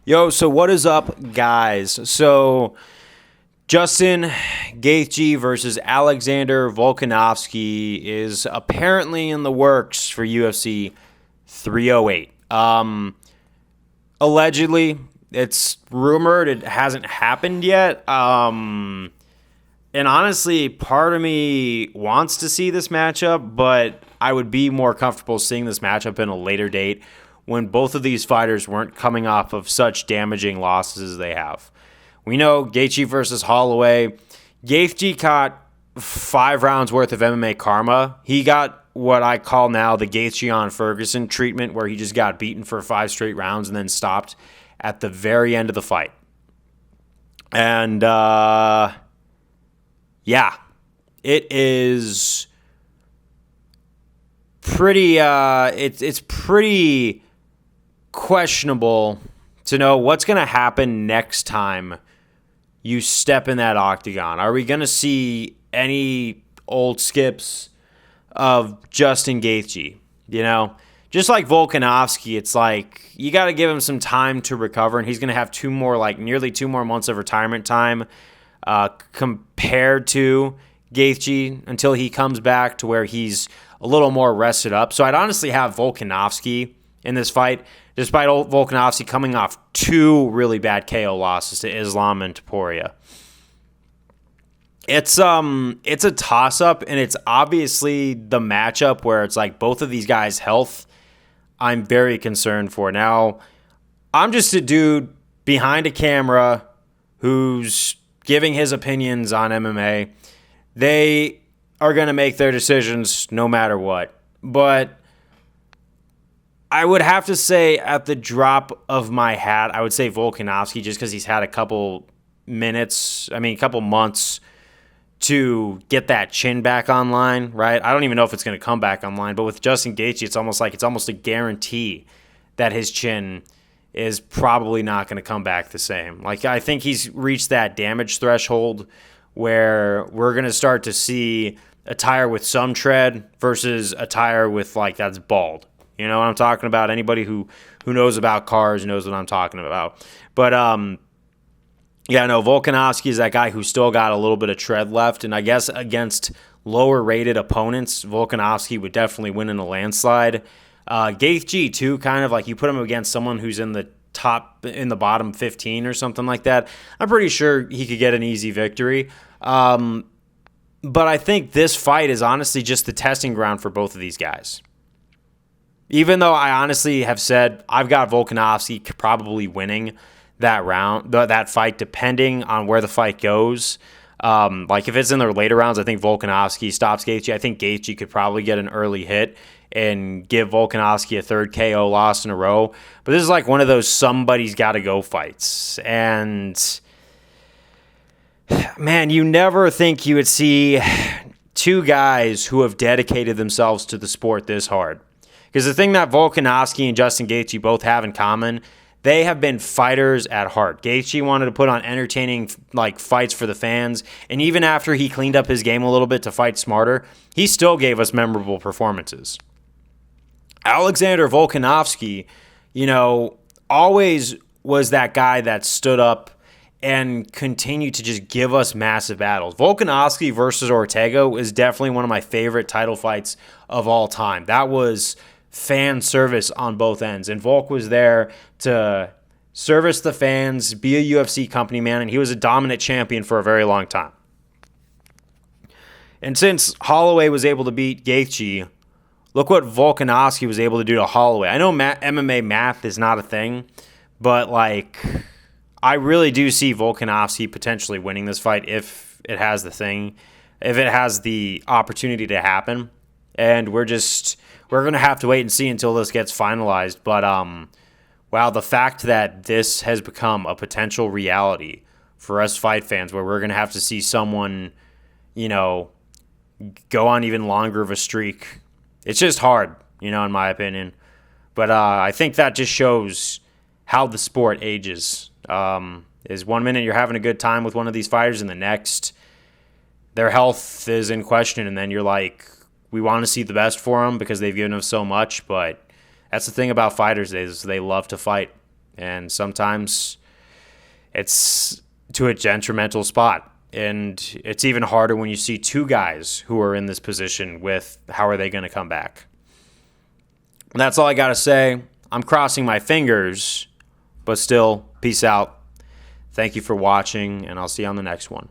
Yo, so what is up, guys? So Justin Gaethje versus Alexander Volkanovski is apparently in the works for UFC 308. Allegedly, it's rumored. It hasn't happened yet. And honestly, part of me wants to see this matchup, but I would be more comfortable seeing this matchup in a later date when both of these fighters weren't coming off of such damaging losses as they have. We know Gaethje versus Holloway. Gaethje caught 5 rounds worth of MMA karma. He got what I call now the Gaethje Ferguson treatment, where he just got beaten for 5 straight rounds and then stopped at the very end of the fight. And, yeah, it is pretty, it's pretty questionable to know what's going to happen next time you step in that octagon. Are we going to see any old skips of Justin Gaethje? You know, just like Volkanovski, it's like you got to give him some time to recover, and he's going to have nearly 2 more months of retirement time compared to Gaethje until he comes back to where he's a little more rested up. So I'd honestly have Volkanovski in this fight, despite Volkanovski coming off 2 really bad KO losses to Islam and Topuria. It's a toss-up, and it's obviously the matchup where it's like both of these guys' health I'm very concerned for. Now, I'm just a dude behind a camera who's giving his opinions on MMA. They are going to make their decisions no matter what. But I would have to say, at the drop of my hat, I would say Volkanovski, just because he's had a couple months to get that chin back online, right? I don't even know if it's going to come back online, but with Justin Gaethje, it's almost a guarantee that his chin is probably not going to come back the same. Like, I think he's reached that damage threshold where we're going to start to see a tire with some tread versus a tire with that's bald. You know what I'm talking about? Anybody who knows about cars knows what I'm talking about. But Volkanovski is that guy who's still got a little bit of tread left, and I guess against lower-rated opponents, Volkanovski would definitely win in a landslide. Gaethje, too, kind of like you put him against someone who's in the bottom 15 or something like that, I'm pretty sure he could get an easy victory. But I think this fight is honestly just the testing ground for both of these guys. Even though I honestly have said I've got Volkanovski probably winning that fight, depending on where the fight goes. If it's in the later rounds, I think Volkanovski stops Gaethje. I think Gaethje could probably get an early hit and give Volkanovski a 3rd KO loss in a row. But this is like one of those somebody's got to go fights. And man, you never think you would see 2 guys who have dedicated themselves to the sport this hard. Because the thing that Volkanovski and Justin Gaethje both have in common, they have been fighters at heart. Gaethje wanted to put on entertaining fights for the fans, and even after he cleaned up his game a little bit to fight smarter, he still gave us memorable performances. Alexander Volkanovski, always was that guy that stood up and continued to just give us massive battles. Volkanovski versus Ortega is definitely one of my favorite title fights of all time. That was fan service on both ends, and Volk was there to service the fans, be a UFC company man, and he was a dominant champion for a very long time. And since Holloway was able to beat Gaethje, look what Volkanovski was able to do to Holloway. I know MMA math is not a thing, but I really do see Volkanovski potentially winning this fight if it has the opportunity to happen. And we're going to have to wait and see until this gets finalized. But, wow, the fact that this has become a potential reality for us fight fans, where we're going to have to see someone, go on even longer of a streak, it's just hard, in my opinion. But I think that just shows how the sport ages. Is 1 minute you're having a good time with one of these fighters, and the next, their health is in question, and then you're like, we want to see the best for them because they've given us so much. But that's the thing about fighters is they love to fight, And sometimes it's to a detrimental spot. And it's even harder when you see two guys who are in this position with how are they going to come back. And that's all I got to say. I'm crossing my fingers, but still, peace out. Thank you for watching, and I'll see you on the next one.